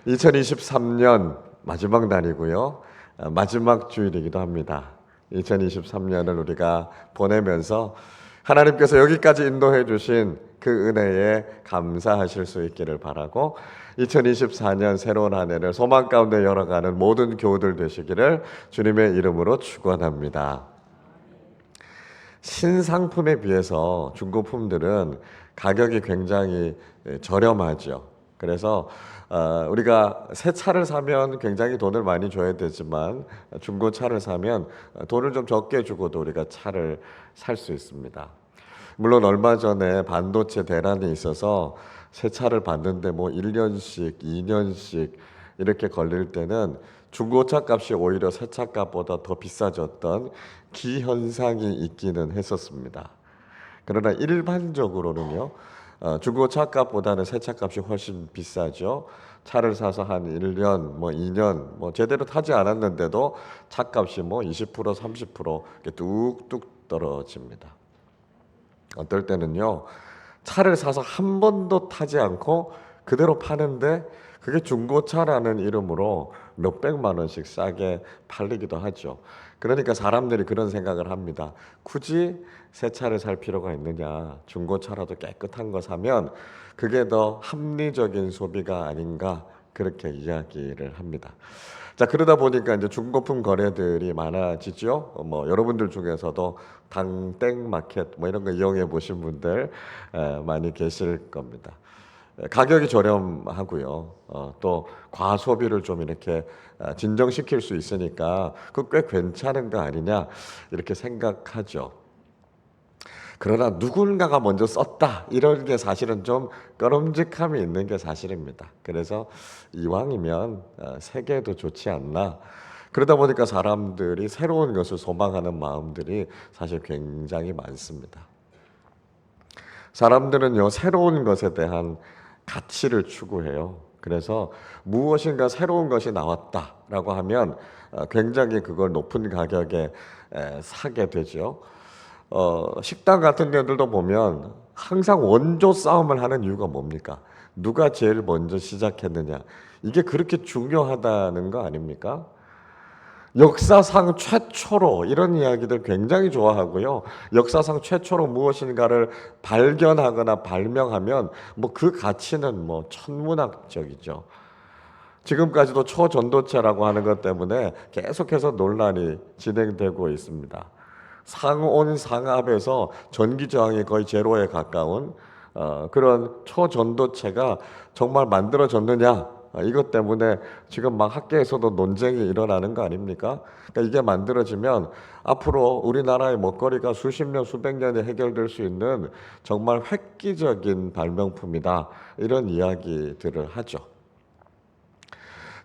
2023년 마지막 날이고요. 마지막 주일이기도 합니다. 2023년을 우리가 보내면서 하나님께서 여기까지 인도해 주신 그 은혜에 감사하실 수 있기를 바라고 2024년 새로운 한 해를 소망 가운데 열어가는 모든 교우들 되시기를 주님의 이름으로 축원합니다. 신상품에 비해서 중고품들은 가격이 굉장히 저렴하죠. 그래서 우리가 새 차를 사면 굉장히 돈을 많이 줘야 되지만 중고차를 사면 돈을 좀 적게 주고도 우리가 차를 살 수 있습니다. 물론 얼마 전에 반도체 대란이 있어서 새 차를 봤는데 뭐 1년씩, 2년씩 이렇게 걸릴 때는 중고차 값이 오히려 새 차 값보다 더 비싸졌던 기현상이 있기는 했었습니다. 그러나 일반적으로는요, 중고차 값보다는 새 차 값이 훨씬 비싸죠. 차를 사서 한 1년, 뭐 2년, 뭐 제대로 타지 않았는데도 차 값이 뭐 20%, 30% 이렇게 뚝뚝 떨어집니다. 어떨 때는요, 차를 사서 한 번도 타지 않고 그대로 파는데 그게 중고차라는 이름으로 몇백만 원씩 싸게 팔리기도 하죠. 그러니까 사람들이 그런 생각을 합니다. 굳이 새 차를 살 필요가 있느냐? 중고차라도 깨끗한 거 사면 그게 더 합리적인 소비가 아닌가? 그렇게 이야기를 합니다. 자, 그러다 보니까 이제 중고품 거래들이 많아지죠. 뭐 여러분들 중에서도 당땡 마켓 뭐 이런 거 이용해 보신 분들 많이 계실 겁니다. 가격이 저렴하고요. 또 과소비를 좀 이렇게 진정시킬 수 있으니까 그 꽤 괜찮은 거 아니냐 이렇게 생각하죠. 그러나 누군가가 먼저 썼다 이런 게 사실은 좀 꺼름직함이 있는 게 사실입니다. 그래서 이왕이면 세계도 좋지 않나. 그러다 보니까 사람들이 새로운 것을 소망하는 마음들이 사실 굉장히 많습니다. 사람들은요, 새로운 것에 대한 가치를 추구해요. 그래서 무엇인가 새로운 것이 나왔다라고 하면 굉장히 그걸 높은 가격에 사게 되죠. 식당 같은 데들도 보면 항상 원조 싸움을 하는 이유가 뭡니까? 누가 제일 먼저 시작했느냐. 이게 그렇게 중요하다는 거 아닙니까? 역사상 최초로 이런 이야기들 굉장히 좋아하고요. 역사상 최초로 무엇인가를 발견하거나 발명하면 뭐 그 가치는 뭐 천문학적이죠. 지금까지도 초전도체라고 하는 것 때문에 계속해서 논란이 진행되고 있습니다. 상온상압에서 전기 저항이 거의 제로에 가까운 그런 초전도체가 정말 만들어졌느냐? 이것 때문에 지금 막 학계에서도 논쟁이 일어나는 거 아닙니까? 그러니까 이게 만들어지면 앞으로 우리나라의 먹거리가 수십 년, 수백 년에 해결될 수 있는 정말 획기적인 발명품이다. 이런 이야기들을 하죠.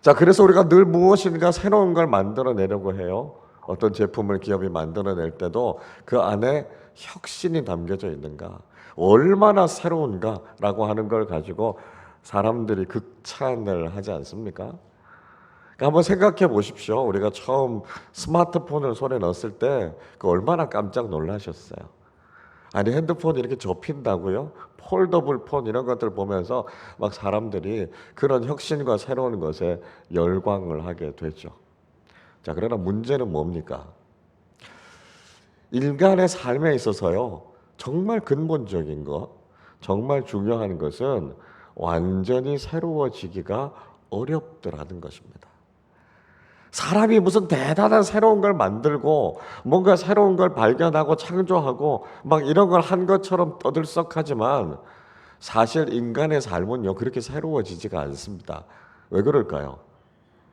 자, 그래서 우리가 늘 무엇인가 새로운 걸 만들어내려고 해요. 어떤 제품을 기업이 만들어낼 때도 그 안에 혁신이 담겨져 있는가, 얼마나 새로운가라고 하는 걸 가지고 사람들이 극찬을 하지 않습니까? 그러니까 한번 생각해 보십시오. 우리가 처음 스마트폰을 손에 넣었을 때 그 얼마나 깜짝 놀라셨어요. 아니, 핸드폰이 이렇게 접힌다고요? 폴더블 폰 이런 것들 보면서 막 사람들이 그런 혁신과 새로운 것에 열광을 하게 되죠. 자, 그러나 문제는 뭡니까? 인간의 삶에 있어서요, 정말 근본적인 것, 정말 중요한 것은 완전히 새로워지기가 어렵더라는 것입니다. 사람이 무슨 대단한 새로운 걸 만들고 뭔가 새로운 걸 발견하고 창조하고 막 이런 걸 한 것처럼 떠들썩하지만 사실 인간의 삶은요, 그렇게 새로워지지가 않습니다. 왜 그럴까요?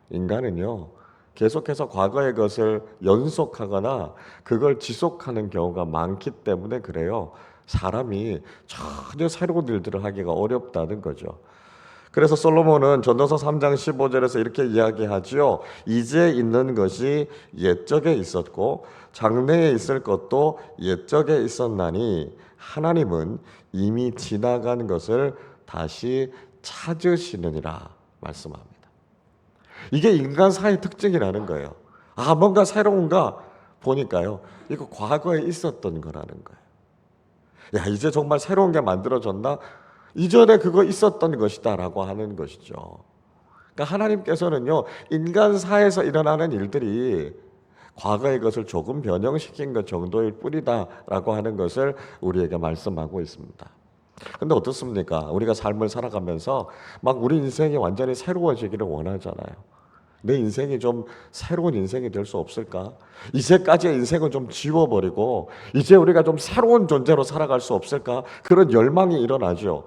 인간은요, 계속해서 과거의 것을 연속하거나 그걸 지속하는 경우가 많기 때문에 그래요. 사람이 전혀 새로운 일들을 하기가 어렵다는 거죠. 그래서 솔로몬은 전도서 3장 15절에서 이렇게 이야기하지요. 이제 있는 것이 옛적에 있었고 장래에 있을 것도 옛적에 있었나니 하나님은 이미 지나간 것을 다시 찾으시느니라 말씀합니다. 이게 인간사의 특징이라는 거예요. 아, 뭔가 새로운가 보니까요, 이거 과거에 있었던 거라는 거예요. 야, 이제 정말 새로운 게 만들어졌나? 이전에 그거 있었던 것이다 라고 하는 것이죠. 그러니까 하나님께서는요, 인간사에서 일어나는 일들이 과거의 것을 조금 변형시킨 것 정도일 뿐이다라고 하는 것을 우리에게 말씀하고 있습니다. 근데 어떻습니까? 우리가 삶을 살아가면서 막 우리 인생이 완전히 새로워지기를 원하잖아요. 내 인생이 좀 새로운 인생이 될 수 없을까? 이제까지의 인생은 좀 지워버리고 이제 우리가 좀 새로운 존재로 살아갈 수 없을까? 그런 열망이 일어나죠.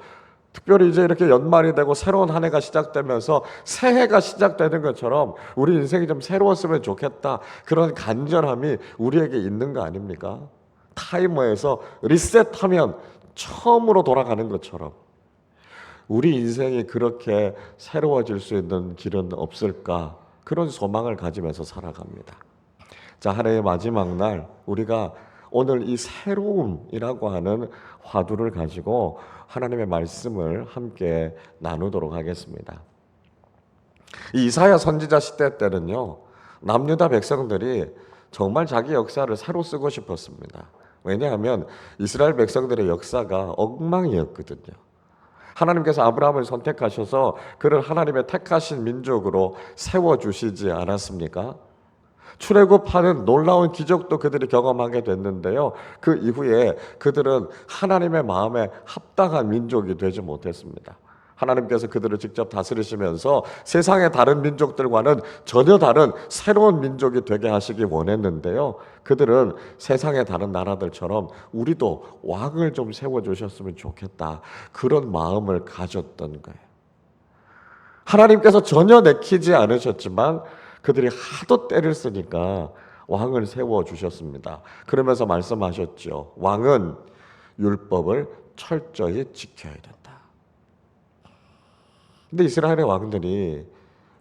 특별히 이제 이렇게 연말이 되고 새로운 한 해가 시작되면서 새해가 시작되는 것처럼 우리 인생이 좀 새로웠으면 좋겠다. 그런 간절함이 우리에게 있는 거 아닙니까? 타이머에서 리셋하면 처음으로 돌아가는 것처럼 우리 인생이 그렇게 새로워질 수 있는 길은 없을까? 그런 소망을 가지면서 살아갑니다. 자, 한 해의 마지막 날 우리가 오늘 이 새로움이라고 하는 화두를 가지고 하나님의 말씀을 함께 나누도록 하겠습니다. 이 이사야 선지자 시대 때는요, 남유다 백성들이 정말 자기 역사를 새로 쓰고 싶었습니다. 왜냐하면 이스라엘 백성들의 역사가 엉망이었거든요. 하나님께서 아브라함을 선택하셔서 그를 하나님의 택하신 민족으로 세워주시지 않았습니까? 출애굽하는 놀라운 기적도 그들이 경험하게 됐는데요. 그 이후에 그들은 하나님의 마음에 합당한 민족이 되지 못했습니다. 하나님께서 그들을 직접 다스리시면서 세상의 다른 민족들과는 전혀 다른 새로운 민족이 되게 하시기 원했는데요. 그들은 세상의 다른 나라들처럼 우리도 왕을 좀 세워주셨으면 좋겠다. 그런 마음을 가졌던 거예요. 하나님께서 전혀 내키지 않으셨지만 그들이 하도 때를 쓰니까 왕을 세워주셨습니다. 그러면서 말씀하셨죠. 왕은 율법을 철저히 지켜야 된다. 근데 이스라엘의 왕들이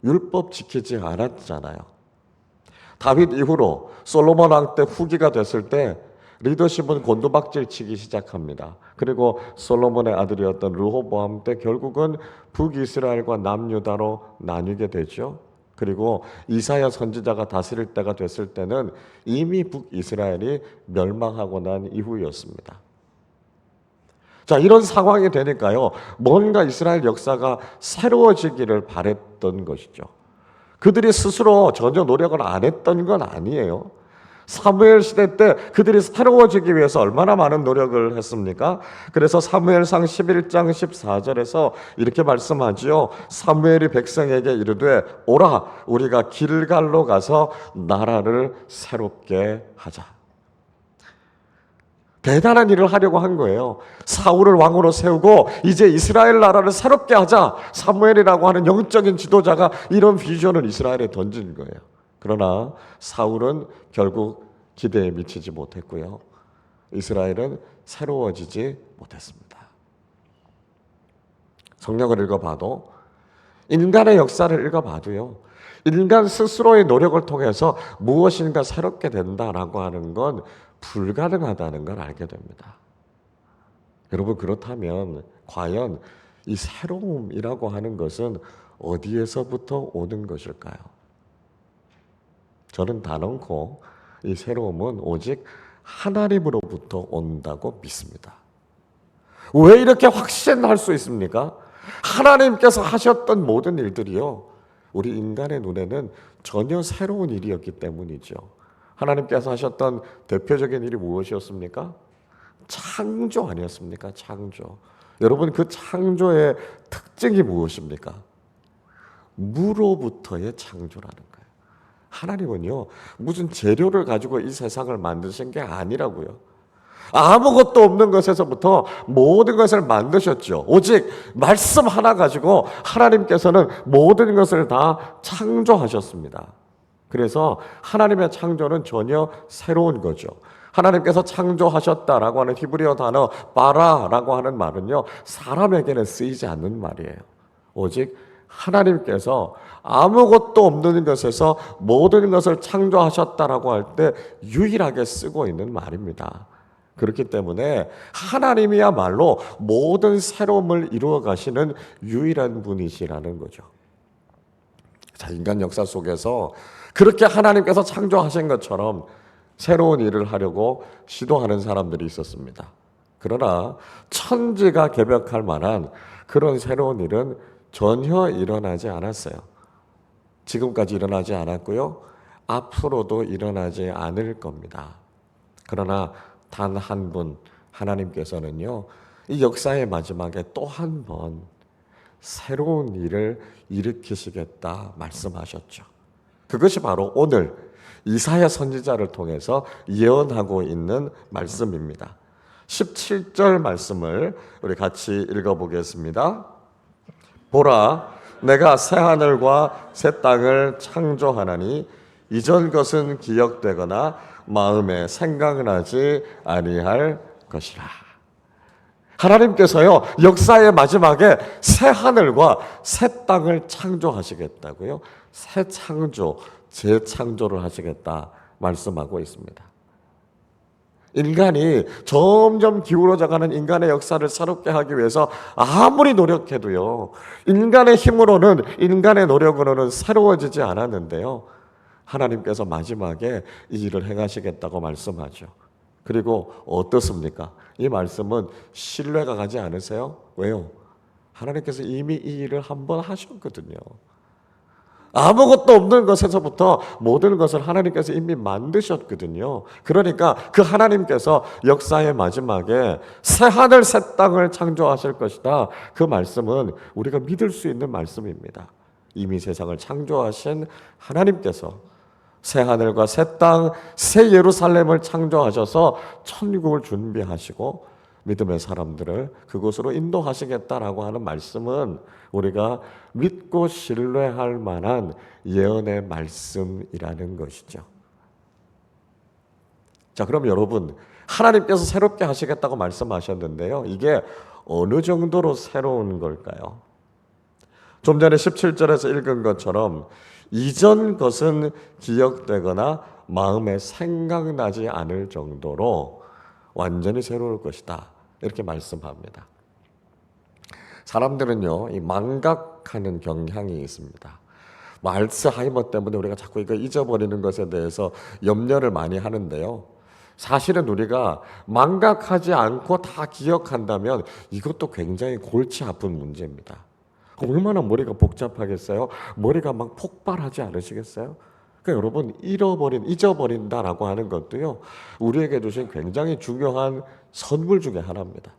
율법 지키지 않았잖아요. 다윗 이후로 솔로몬 왕 때 후기가 됐을 때 리더십은 곤두박질 치기 시작합니다. 그리고 솔로몬의 아들이었던 르호보암 때 결국은 북이스라엘과 남유다로 나뉘게 되죠. 그리고 이사야 선지자가 다스릴 때가 됐을 때는 이미 북이스라엘이 멸망하고 난 이후였습니다. 자, 이런 상황이 되니까요, 뭔가 이스라엘 역사가 새로워지기를 바랬던 것이죠. 그들이 스스로 전혀 노력을 안 했던 건 아니에요. 사무엘 시대 때 그들이 새로워지기 위해서 얼마나 많은 노력을 했습니까? 그래서 사무엘상 11장 14절에서 이렇게 말씀하지요. 사무엘이 백성에게 이르되 오라 우리가 길갈로 가서 나라를 새롭게 하자. 대단한 일을 하려고 한 거예요. 사울을 왕으로 세우고 이제 이스라엘 나라를 새롭게 하자. 사무엘이라고 하는 영적인 지도자가 이런 비전을 이스라엘에 던진 거예요. 그러나 사울은 결국 기대에 미치지 못했고요. 이스라엘은 새로워지지 못했습니다. 성경을 읽어봐도 인간의 역사를 읽어봐도요. 인간 스스로의 노력을 통해서 무엇인가 새롭게 된다라고 하는 건 불가능하다는 걸 알게 됩니다. 여러분 그렇다면 과연 이 새로움이라고 하는 것은 어디에서부터 오는 것일까요? 저는 단언코 이 새로움은 오직 하나님으로부터 온다고 믿습니다. 왜 이렇게 확신할 수 있습니까? 하나님께서 하셨던 모든 일들이요, 우리 인간의 눈에는 전혀 새로운 일이었기 때문이죠. 하나님께서 하셨던 대표적인 일이 무엇이었습니까? 창조 아니었습니까? 창조. 여러분 그 창조의 특징이 무엇입니까? 무로부터의 창조라는 거예요. 하나님은요, 무슨 재료를 가지고 이 세상을 만드신 게 아니라고요. 아무것도 없는 것에서부터 모든 것을 만드셨죠. 오직 말씀 하나 가지고 하나님께서는 모든 것을 다 창조하셨습니다. 그래서 하나님의 창조는 전혀 새로운 거죠. 하나님께서 창조하셨다라고 하는 히브리어 단어 바라라고 하는 말은요, 사람에게는 쓰이지 않는 말이에요. 오직 하나님께서 아무것도 없는 것에서 모든 것을 창조하셨다라고 할 때 유일하게 쓰고 있는 말입니다. 그렇기 때문에 하나님이야말로 모든 새로움을 이루어 가시는 유일한 분이시라는 거죠. 자, 인간 역사 속에서 그렇게 하나님께서 창조하신 것처럼 새로운 일을 하려고 시도하는 사람들이 있었습니다. 그러나 천지가 개벽할 만한 그런 새로운 일은 전혀 일어나지 않았어요. 지금까지 일어나지 않았고요. 앞으로도 일어나지 않을 겁니다. 그러나 단 한 분, 하나님께서는요, 이 역사의 마지막에 또 한 번 새로운 일을 일으키시겠다 말씀하셨죠. 그것이 바로 오늘 이사야 선지자를 통해서 예언하고 있는 말씀입니다. 17절 말씀을 우리 같이 읽어보겠습니다. 보라, 내가 새 하늘과 새 땅을 창조하나니 이전 것은 기억되거나 마음에 생각나지 아니할 것이라. 하나님께서요, 역사의 마지막에 새 하늘과 새 땅을 창조하시겠다고요. 새 창조, 재창조를 하시겠다 말씀하고 있습니다. 인간이 점점 기울어져가는 인간의 역사를 새롭게 하기 위해서 아무리 노력해도요, 인간의 힘으로는, 인간의 노력으로는 새로워지지 않았는데요, 하나님께서 마지막에 이 일을 행하시겠다고 말씀하죠. 그리고 어떻습니까? 이 말씀은 신뢰가 가지 않으세요? 왜요? 하나님께서 이미 이 일을 한번 하셨거든요. 아무것도 없는 것에서부터 모든 것을 하나님께서 이미 만드셨거든요. 그러니까 그 하나님께서 역사의 마지막에 새 하늘 새 땅을 창조하실 것이다. 그 말씀은 우리가 믿을 수 있는 말씀입니다. 이미 세상을 창조하신 하나님께서 새 하늘과 새 땅, 새 예루살렘을 창조하셔서 천국을 준비하시고 믿음의 사람들을 그곳으로 인도하시겠다라고 하는 말씀은 우리가 믿고 신뢰할 만한 예언의 말씀이라는 것이죠. 자, 그럼 여러분, 하나님께서 새롭게 하시겠다고 말씀하셨는데요, 이게 어느 정도로 새로운 걸까요? 좀 전에 17절에서 읽은 것처럼 이전 것은 기억되거나 마음에 생각나지 않을 정도로 완전히 새로울 것이다, 이렇게 말씀합니다. 사람들은요, 이 망각하는 경향이 있습니다. 알츠하이머 때문에 우리가 자꾸 이거 잊어버리는 것에 대해서 염려를 많이 하는데요, 사실은 우리가 망각하지 않고 다 기억한다면 이것도 굉장히 골치 아픈 문제입니다. 얼마나 머리가 복잡하겠어요? 머리가 막 폭발하지 않으시겠어요? 그러니까 여러분, 잊어버린다라고 하는 것도요, 우리에게 주신 굉장히 중요한 선물 중에 하나입니다.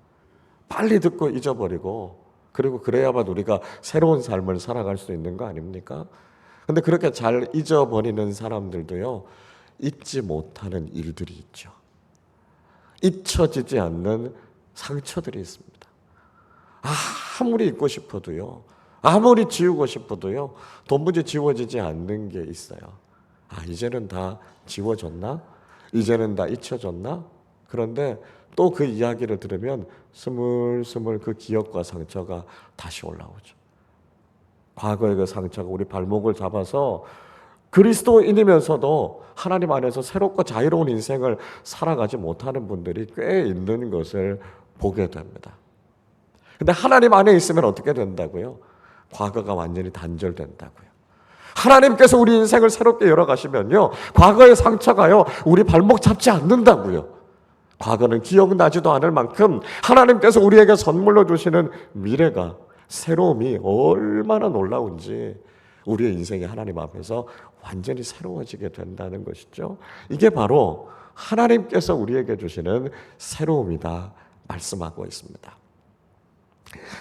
빨리 듣고 잊어버리고, 그리고 그래야만 우리가 새로운 삶을 살아갈 수 있는 거 아닙니까? 근데 그렇게 잘 잊어버리는 사람들도요, 잊지 못하는 일들이 있죠. 잊혀지지 않는 상처들이 있습니다. 아무리 잊고 싶어도요, 아무리 지우고 싶어도요, 도무지 지워지지 않는 게 있어요. 이제는 다 지워졌나? 이제는 다 잊혀졌나? 그런데 또 그 이야기를 들으면 스물스물 그 기억과 상처가 다시 올라오죠. 과거의 그 상처가 우리 발목을 잡아서 그리스도인이면서도 하나님 안에서 새롭고 자유로운 인생을 살아가지 못하는 분들이 꽤 있는 것을 보게 됩니다. 근데 하나님 안에 있으면 어떻게 된다고요? 과거가 완전히 단절된다고요. 하나님께서 우리 인생을 새롭게 열어가시면요, 과거의 상처가요, 우리 발목 잡지 않는다고요. 과거는 기억나지도 않을 만큼 하나님께서 우리에게 선물로 주시는 미래가, 새로움이 얼마나 놀라운지 우리의 인생이 하나님 앞에서 완전히 새로워지게 된다는 것이죠. 이게 바로 하나님께서 우리에게 주시는 새로움이다 말씀하고 있습니다.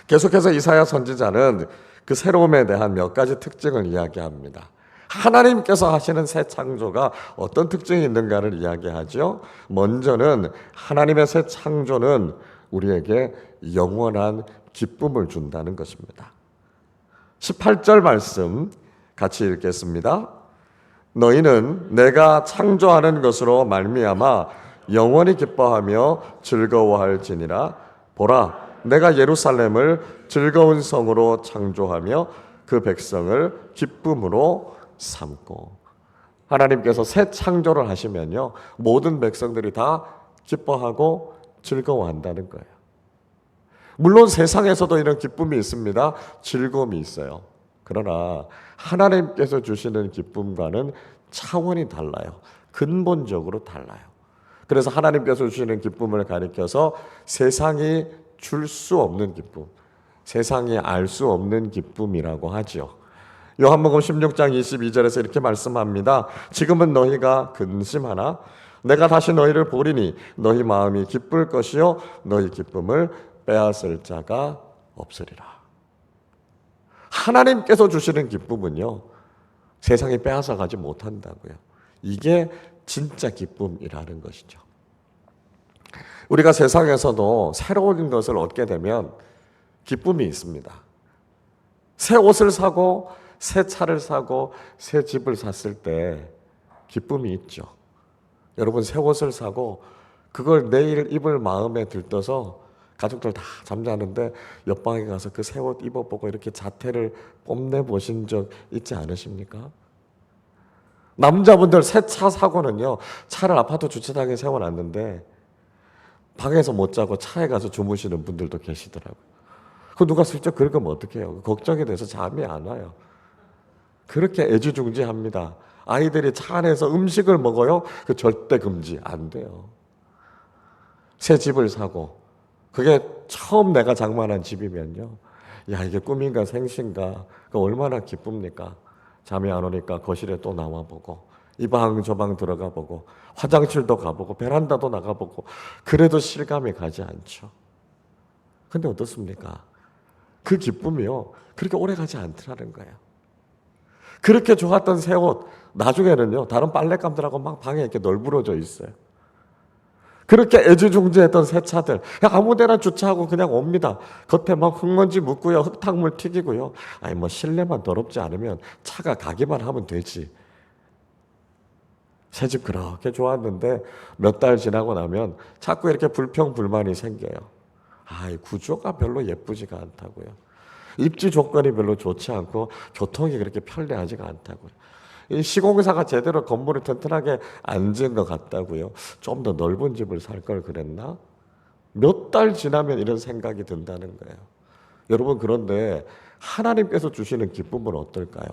계속해서 이사야 선지자는 그 새로움에 대한 몇 가지 특징을 이야기합니다. 하나님께서 하시는 새 창조가 어떤 특징이 있는가를 이야기하죠. 먼저는 하나님의 새 창조는 우리에게 영원한 기쁨을 준다는 것입니다. 18절 말씀 같이 읽겠습니다. 너희는 내가 창조하는 것으로 말미암아 영원히 기뻐하며 즐거워할지니라. 보라, 내가 예루살렘을 즐거운 성으로 창조하며 그 백성을 기쁨으로 삼고. 하나님께서 새 창조를 하시면요, 모든 백성들이 다 기뻐하고 즐거워한다는 거예요. 물론 세상에서도 이런 기쁨이 있습니다. 즐거움이 있어요. 그러나 하나님께서 주시는 기쁨과는 차원이 달라요. 근본적으로 달라요. 그래서 하나님께서 주시는 기쁨을 가리켜서 세상이 줄 수 없는 기쁨, 세상이 알 수 없는 기쁨이라고 하죠. 요한복음 16장 22절에서 이렇게 말씀합니다. 지금은 너희가 근심하나 내가 다시 너희를 보리니 너희 마음이 기쁠 것이요 너희 기쁨을 빼앗을 자가 없으리라. 하나님께서 주시는 기쁨은요, 세상이 빼앗아 가지 못한다고요. 이게 진짜 기쁨이라는 것이죠. 우리가 세상에서도 새로운 것을 얻게 되면 기쁨이 있습니다. 새 옷을 사고 새 차를 사고 새 집을 샀을 때 기쁨이 있죠. 여러분, 새 옷을 사고 그걸 내일 입을 마음에 들떠서 가족들 다 잠자는데 옆방에 가서 그 새 옷 입어보고 이렇게 자태를 뽐내보신 적 있지 않으십니까? 남자분들 새 차 사고는요, 차를 아파트 주차장에 세워놨는데 방에서 못 자고 차에 가서 주무시는 분들도 계시더라고요. 그 누가 슬쩍 긁으면 어떡해요? 걱정이 돼서 잠이 안 와요. 그렇게 애지중지합니다. 아이들이 차 안에서 음식을 먹어요? 그 절대 금지 안 돼요. 새 집을 사고 그게 처음 내가 장만한 집이면요, 야, 이게 꿈인가 생신가, 그 얼마나 기쁩니까? 잠이 안 오니까 거실에 또 나와보고 이 방 저 방 들어가 보고 화장실도 가보고 베란다도 나가보고, 그래도 실감이 가지 않죠. 근데 어떻습니까? 그 기쁨이요, 그렇게 오래 가지 않더라는 거예요. 그렇게 좋았던 새 옷 나중에는요, 다른 빨랫감들하고 막 방에 이렇게 널브러져 있어요. 그렇게 애지중지했던 새 차들 그냥 아무데나 주차하고 그냥 옵니다. 겉에 막 흙먼지 묻고요, 흙탕물 튀기고요. 아니 뭐 실내만 더럽지 않으면 차가 가기만 하면 되지. 새 집 그렇게 좋았는데 몇 달 지나고 나면 자꾸 이렇게 불평불만이 생겨요. 이 구조가 별로 예쁘지가 않다고요. 입지 조건이 별로 좋지 않고 교통이 그렇게 편리하지가 않다고요. 이 시공사가 제대로 건물을 튼튼하게 안 지은 것 같다고요. 좀 더 넓은 집을 살 걸 그랬나? 몇 달 지나면 이런 생각이 든다는 거예요. 여러분, 그런데 하나님께서 주시는 기쁨은 어떨까요?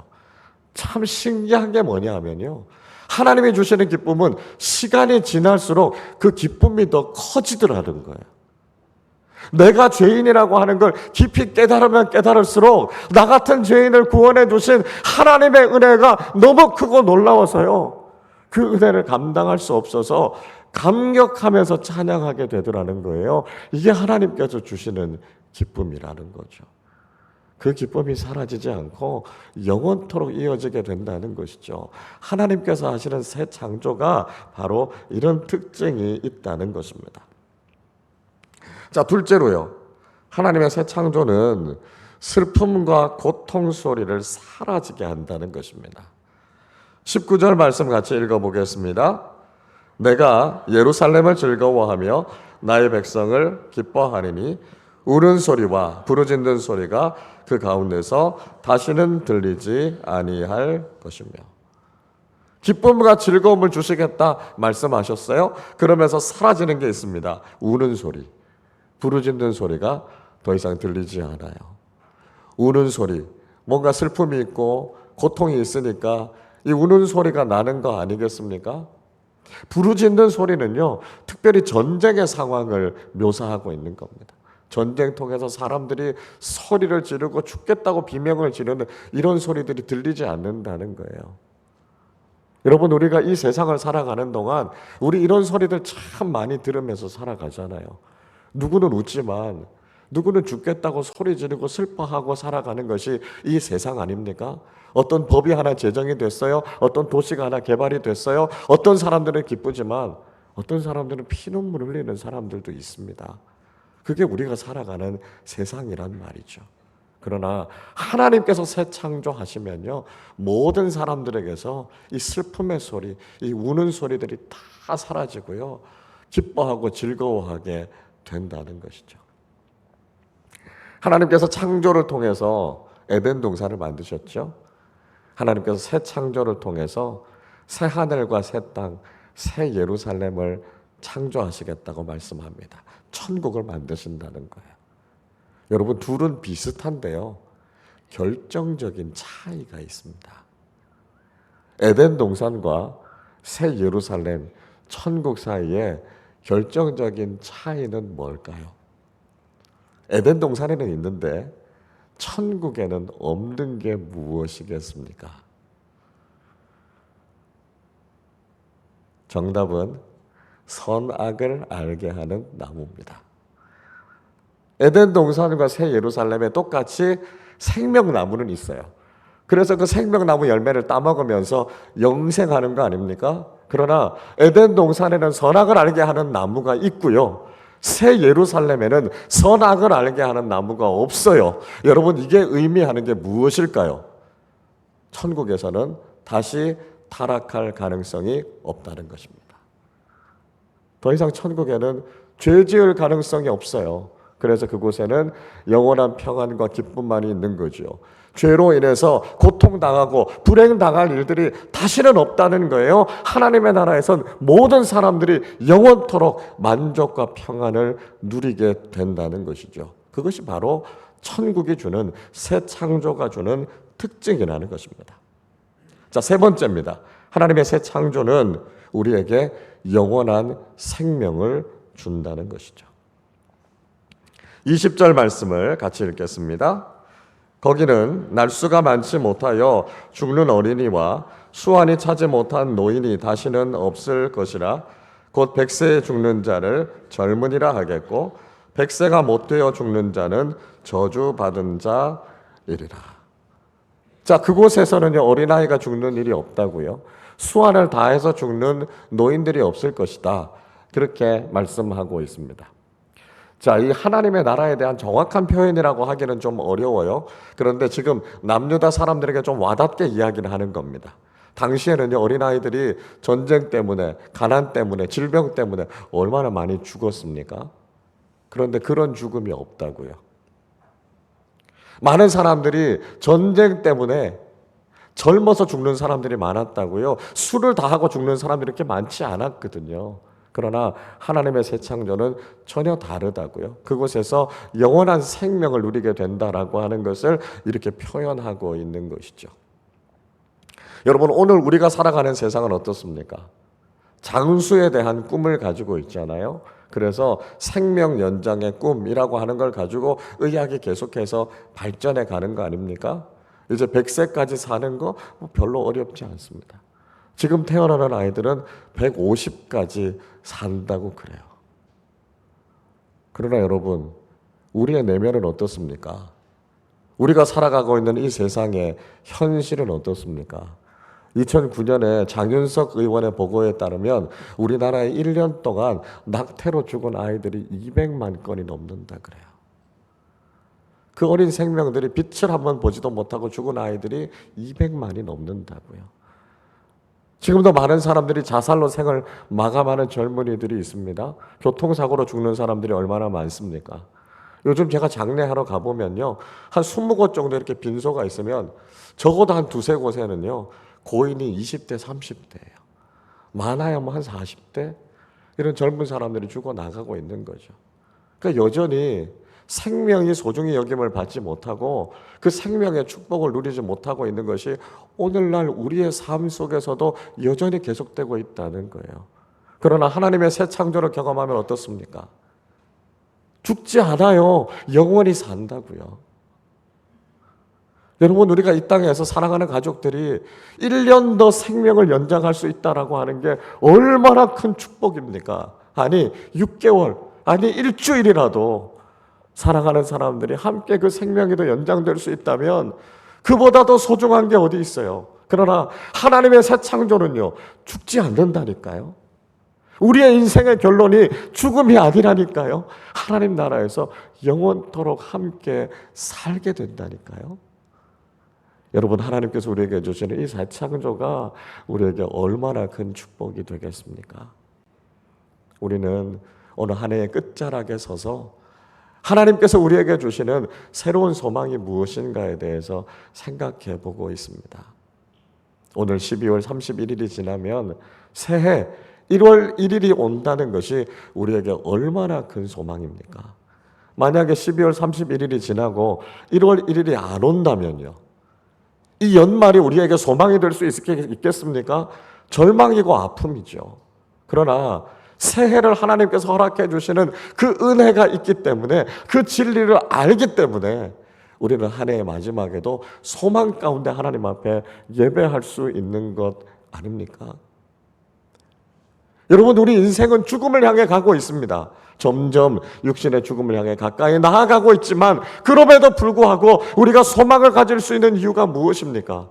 참 신기한 게 뭐냐 하면요, 하나님이 주시는 기쁨은 시간이 지날수록 그 기쁨이 더 커지더라는 거예요. 내가 죄인이라고 하는 걸 깊이 깨달으면 깨달을수록 나 같은 죄인을 구원해 주신 하나님의 은혜가 너무 크고 놀라워서요, 그 은혜를 감당할 수 없어서 감격하면서 찬양하게 되더라는 거예요. 이게 하나님께서 주시는 기쁨이라는 거죠. 그 기쁨이 사라지지 않고 영원토록 이어지게 된다는 것이죠. 하나님께서 하시는 새 창조가 바로 이런 특징이 있다는 것입니다. 자, 둘째로요, 하나님의 새 창조는 슬픔과 고통 소리를 사라지게 한다는 것입니다. 19절 말씀 같이 읽어보겠습니다. 내가 예루살렘을 즐거워하며 나의 백성을 기뻐하리니 우는 소리와 부르짖는 소리가 그 가운데서 다시는 들리지 아니할 것이며. 기쁨과 즐거움을 주시겠다 말씀하셨어요. 그러면서 사라지는 게 있습니다. 우는 소리, 부르짖는 소리가 더 이상 들리지 않아요. 우는 소리, 뭔가 슬픔이 있고 고통이 있으니까 이 우는 소리가 나는 거 아니겠습니까? 부르짖는 소리는요, 특별히 전쟁의 상황을 묘사하고 있는 겁니다. 전쟁통에서 사람들이 소리를 지르고 죽겠다고 비명을 지르는 이런 소리들이 들리지 않는다는 거예요. 여러분, 우리가 이 세상을 살아가는 동안 우리 이런 소리들 참 많이 들으면서 살아가잖아요. 누구는 웃지만 누구는 죽겠다고 소리 지르고 슬퍼하고 살아가는 것이 이 세상 아닙니까? 어떤 법이 하나 제정이 됐어요. 어떤 도시가 하나 개발이 됐어요. 어떤 사람들은 기쁘지만 어떤 사람들은 피눈물 흘리는 사람들도 있습니다. 그게 우리가 살아가는 세상이란 말이죠. 그러나 하나님께서 새 창조하시면요, 모든 사람들에게서 이 슬픔의 소리, 이 우는 소리들이 다 사라지고요, 기뻐하고 즐거워하게 된다는 것이죠. 하나님께서 창조를 통해서 에덴 동산을 만드셨죠. 하나님께서 새 창조를 통해서 새 하늘과 새 땅, 새 예루살렘을 창조하시겠다고 말씀합니다. 천국을 만드신다는 거예요. 여러분, 둘은 비슷한데요, 결정적인 차이가 있습니다. 에덴 동산과 새 예루살렘, 천국 사이에 결정적인 차이는 뭘까요? 에덴 동산에는 있는데 천국에는 없는 게 무엇이겠습니까? 정답은 선악을 알게 하는 나무입니다. 에덴 동산과 새 예루살렘에 똑같이 생명나무는 있어요. 그래서 그 생명나무 열매를 따먹으면서 영생하는 거 아닙니까? 그러나 에덴 동산에는 선악을 알게 하는 나무가 있고요. 새 예루살렘에는 선악을 알게 하는 나무가 없어요. 여러분, 이게 의미하는 게 무엇일까요? 천국에서는 다시 타락할 가능성이 없다는 것입니다. 더 이상 천국에는 죄 지을 가능성이 없어요. 그래서 그곳에는 영원한 평안과 기쁨만이 있는 거죠. 죄로 인해서 고통당하고 불행당할 일들이 다시는 없다는 거예요. 하나님의 나라에선 모든 사람들이 영원토록 만족과 평안을 누리게 된다는 것이죠. 그것이 바로 천국이 주는, 새 창조가 주는 특징이라는 것입니다. 자, 세 번째입니다. 하나님의 새 창조는 우리에게 영원한 생명을 준다는 것이죠. 20절 말씀을 같이 읽겠습니다. 거기는 날수가 많지 못하여 죽는 어린이와 수완이 차지 못한 노인이 다시는 없을 것이라. 곧 100세에 죽는 자를 젊은이라 하겠고 100세가 못 되어 죽는 자는 저주받은 자이리라. 자, 그곳에서는요, 어린아이가 죽는 일이 없다고요. 수완을 다해서 죽는 노인들이 없을 것이다. 그렇게 말씀하고 있습니다. 자, 이 하나님의 나라에 대한 정확한 표현이라고 하기는 좀 어려워요. 그런데 지금 남유다 사람들에게 좀 와닿게 이야기를 하는 겁니다. 당시에는요, 어린아이들이 전쟁 때문에, 가난 때문에, 질병 때문에 얼마나 많이 죽었습니까? 그런데 그런 죽음이 없다고요. 많은 사람들이 전쟁 때문에 젊어서 죽는 사람들이 많았다고요. 술을 다 하고 죽는 사람들이 이렇게 많지 않았거든요. 그러나 하나님의 새 창조는 전혀 다르다고요. 그곳에서 영원한 생명을 누리게 된다라고 하는 것을 이렇게 표현하고 있는 것이죠. 여러분, 오늘 우리가 살아가는 세상은 어떻습니까? 장수에 대한 꿈을 가지고 있잖아요. 그래서 생명 연장의 꿈이라고 하는 걸 가지고 의학이 계속해서 발전해 가는 거 아닙니까? 이제 100세까지 사는 거 별로 어렵지 않습니다. 지금 태어나는 아이들은 150까지 산다고 그래요. 그러나 여러분, 우리의 내면은 어떻습니까? 우리가 살아가고 있는 이 세상의 현실은 어떻습니까? 2009년에 장윤석 의원의 보고에 따르면 우리나라에 1년 동안 낙태로 죽은 아이들이 200만 건이 넘는다 그래요. 그 어린 생명들이 빛을 한번 보지도 못하고 죽은 아이들이 200만이 넘는다고요. 지금도 많은 사람들이 자살로 생을 마감하는 젊은이들이 있습니다. 교통사고로 죽는 사람들이 얼마나 많습니까? 요즘 제가 장례하러 가보면요, 한 20곳 정도 이렇게 빈소가 있으면 적어도 한 두세 곳에는요, 고인이 20대, 30대예요. 많아야 뭐 한 40대? 이런 젊은 사람들이 죽어나가고 있는 거죠. 그러니까 여전히 생명이 소중히 여김을 받지 못하고 그 생명의 축복을 누리지 못하고 있는 것이 오늘날 우리의 삶 속에서도 여전히 계속되고 있다는 거예요. 그러나 하나님의 새 창조를 경험하면 어떻습니까? 죽지 않아요. 영원히 산다고요. 여러분, 우리가 이 땅에서 살아가는 가족들이 1년 더 생명을 연장할 수 있다라고 하는 게 얼마나 큰 축복입니까? 아니 6개월, 아니 일주일이라도 살아가는 사람들이 함께 그 생명이 더 연장될 수 있다면 그보다 더 소중한 게 어디 있어요? 그러나 하나님의 새 창조는요, 죽지 않는다니까요. 우리의 인생의 결론이 죽음이 아니라니까요. 하나님 나라에서 영원토록 함께 살게 된다니까요. 여러분, 하나님께서 우리에게 주시는 이 새 창조가 우리에게 얼마나 큰 축복이 되겠습니까? 우리는 오늘 한 해의 끝자락에 서서 하나님께서 우리에게 주시는 새로운 소망이 무엇인가에 대해서 생각해 보고 있습니다. 오늘 12월 31일이 지나면 새해 1월 1일이 온다는 것이 우리에게 얼마나 큰 소망입니까? 만약에 12월 31일이 지나고 1월 1일이 안 온다면요, 이 연말이 우리에게 소망이 될 수 있겠습니까? 절망이고 아픔이죠. 그러나 새해를 하나님께서 허락해 주시는 그 은혜가 있기 때문에, 그 진리를 알기 때문에 우리는 한 해의 마지막에도 소망 가운데 하나님 앞에 예배할 수 있는 것 아닙니까? 여러분, 우리 인생은 죽음을 향해 가고 있습니다. 점점 육신의 죽음을 향해 가까이 나아가고 있지만 그럼에도 불구하고 우리가 소망을 가질 수 있는 이유가 무엇입니까?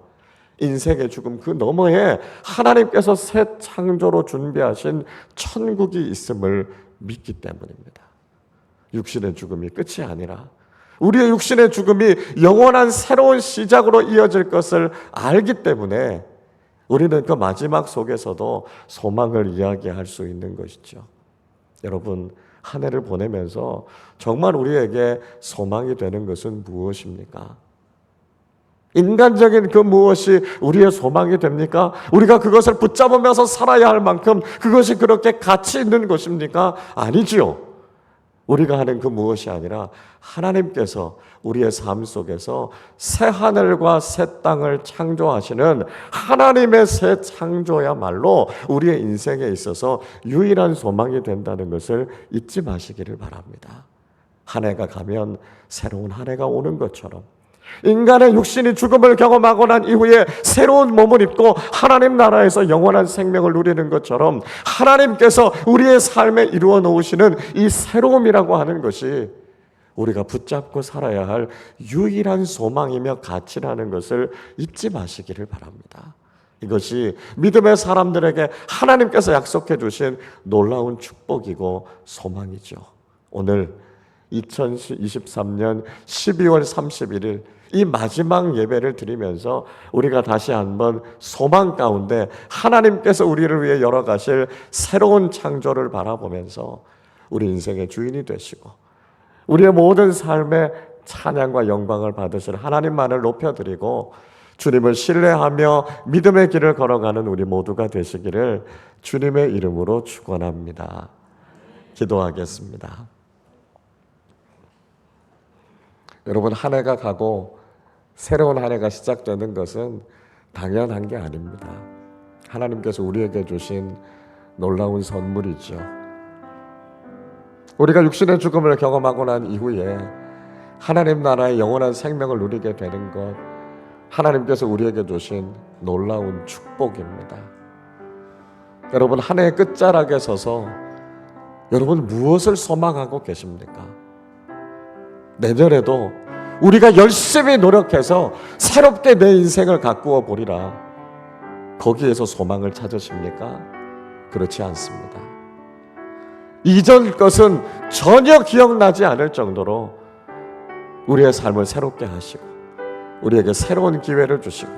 인생의 죽음 그 너머에 하나님께서 새 창조로 준비하신 천국이 있음을 믿기 때문입니다. 육신의 죽음이 끝이 아니라 우리의 육신의 죽음이 영원한 새로운 시작으로 이어질 것을 알기 때문에 우리는 그 마지막 속에서도 소망을 이야기할 수 있는 것이죠. 여러분, 한 해를 보내면서 정말 우리에게 소망이 되는 것은 무엇입니까? 인간적인 그 무엇이 우리의 소망이 됩니까? 우리가 그것을 붙잡으면서 살아야 할 만큼 그것이 그렇게 가치 있는 것입니까? 아니지요. 우리가 하는 그 무엇이 아니라 하나님께서 우리의 삶 속에서 새 하늘과 새 땅을 창조하시는 하나님의 새 창조야말로 우리의 인생에 있어서 유일한 소망이 된다는 것을 잊지 마시기를 바랍니다. 한 해가 가면 새로운 한 해가 오는 것처럼 인간의 육신이 죽음을 경험하고 난 이후에 새로운 몸을 입고 하나님 나라에서 영원한 생명을 누리는 것처럼 하나님께서 우리의 삶에 이루어 놓으시는 이 새로움이라고 하는 것이 우리가 붙잡고 살아야 할 유일한 소망이며 가치라는 것을 잊지 마시기를 바랍니다. 이것이 믿음의 사람들에게 하나님께서 약속해 주신 놀라운 축복이고 소망이죠. 오늘 2023년 12월 31일 이 마지막 예배를 드리면서 우리가 다시 한번 소망 가운데 하나님께서 우리를 위해 열어가실 새로운 창조를 바라보면서 우리 인생의 주인이 되시고 우리의 모든 삶의 찬양과 영광을 받으실 하나님만을 높여드리고 주님을 신뢰하며 믿음의 길을 걸어가는 우리 모두가 되시기를 주님의 이름으로 축원합니다. 기도하겠습니다. 여러분, 한 해가 가고 새로운 한 해가 시작되는 것은 당연한 게 아닙니다. 하나님께서 우리에게 주신 놀라운 선물이죠. 우리가 육신의 죽음을 경험하고 난 이후에 하나님 나라의 영원한 생명을 누리게 되는 것, 하나님께서 우리에게 주신 놀라운 축복입니다. 여러분, 한 해의 끝자락에 서서 여러분 무엇을 소망하고 계십니까? 내년에도 우리가 열심히 노력해서 새롭게 내 인생을 가꾸어 보리라. 거기에서 소망을 찾으십니까? 그렇지 않습니다. 이전 것은 전혀 기억나지 않을 정도로 우리의 삶을 새롭게 하시고 우리에게 새로운 기회를 주시고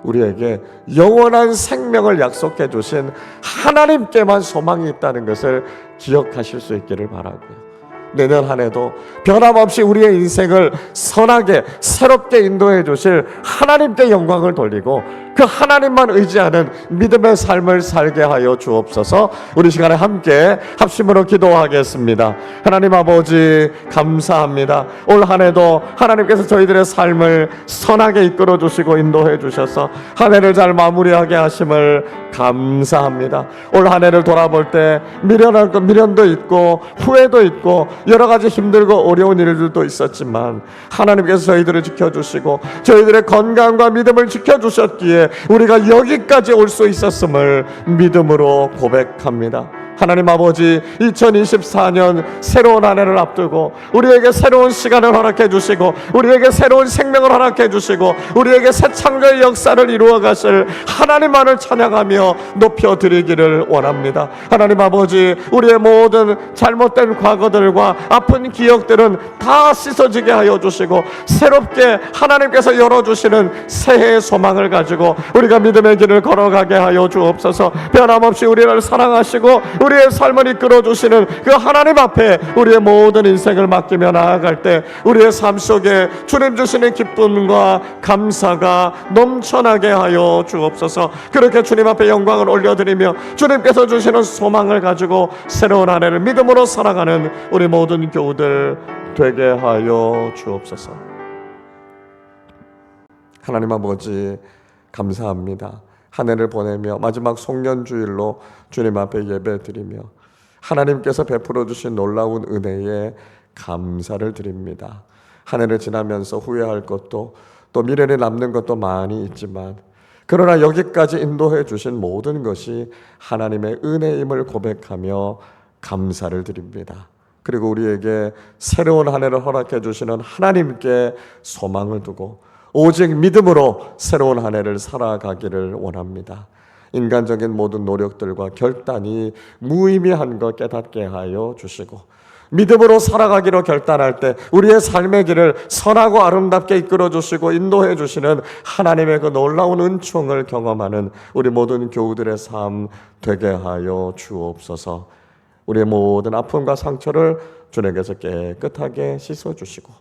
우리에게 영원한 생명을 약속해 주신 하나님께만 소망이 있다는 것을 기억하실 수 있기를 바라고요. 내년 한 해도 변함없이 우리의 인생을 선하게 새롭게 인도해 주실 하나님께 영광을 돌리고 그 하나님만 의지하는 믿음의 삶을 살게 하여 주옵소서. 우리 시간에 함께 합심으로 기도하겠습니다. 하나님 아버지 감사합니다. 올 한 해도 하나님께서 저희들의 삶을 선하게 이끌어 주시고 인도해 주셔서 한 해를 잘 마무리하게 하심을 감사합니다. 올 한 해를 돌아볼 때 미련도 있고 후회도 있고 여러 가지 힘들고 어려운 일들도 있었지만 하나님께서 저희들을 지켜주시고 저희들의 건강과 믿음을 지켜주셨기에 우리가 여기까지 올 수 있었음을 믿음으로 고백합니다. 하나님 아버지, 2024년 새로운 한 해를 앞두고 우리에게 새로운 시간을 허락해 주시고 우리에게 새로운 생명을 허락해 주시고 우리에게 새 창조의 역사를 이루어 가실 하나님만을 찬양하며 높여드리기를 원합니다. 하나님 아버지, 우리의 모든 잘못된 과거들과 아픈 기억들은 다 씻어지게 하여 주시고 새롭게 하나님께서 열어주시는 새해의 소망을 가지고 우리가 믿음의 길을 걸어가게 하여 주옵소서. 변함없이 우리를 사랑하시고 우리의 삶을 이끌어 주시는 그 하나님 앞에 우리의 모든 인생을 맡기며 나아갈 때 우리의 삶 속에 주님 주시는 기쁨과 감사가 넘쳐나게 하여 주옵소서. 그렇게 주님 앞에 영광을 올려드리며 주님께서 주시는 소망을 가지고 새로운 한 해를 믿음으로 살아가는 우리 모든 교우들 되게 하여 주옵소서. 하나님 아버지 감사합니다. 한 해를 보내며 마지막 송년주일로 주님 앞에 예배드리며 하나님께서 베풀어 주신 놀라운 은혜에 감사를 드립니다. 한 해를 지나면서 후회할 것도 또 미래에 남는 것도 많이 있지만 그러나 여기까지 인도해 주신 모든 것이 하나님의 은혜임을 고백하며 감사를 드립니다. 그리고 우리에게 새로운 한 해를 허락해 주시는 하나님께 소망을 두고 오직 믿음으로 새로운 한 해를 살아가기를 원합니다. 인간적인 모든 노력들과 결단이 무의미한 것 깨닫게 하여 주시고 믿음으로 살아가기로 결단할 때 우리의 삶의 길을 선하고 아름답게 이끌어 주시고 인도해 주시는 하나님의 그 놀라운 은총을 경험하는 우리 모든 교우들의 삶 되게 하여 주옵소서. 우리의 모든 아픔과 상처를 주님께서 깨끗하게 씻어 주시고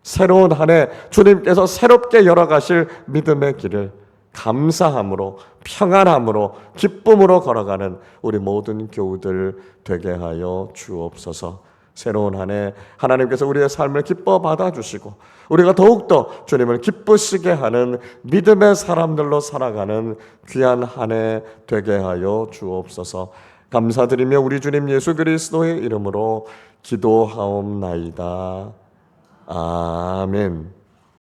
새로운 한 해 주님께서 새롭게 열어가실 믿음의 길을 감사함으로 평안함으로 기쁨으로 걸어가는 우리 모든 교우들 되게 하여 주옵소서. 새로운 한 해 하나님께서 우리의 삶을 기뻐 받아주시고 우리가 더욱더 주님을 기쁘시게 하는 믿음의 사람들로 살아가는 귀한 한 해 되게 하여 주옵소서. 감사드리며 우리 주님 예수 그리스도의 이름으로 기도하옵나이다. 아멘.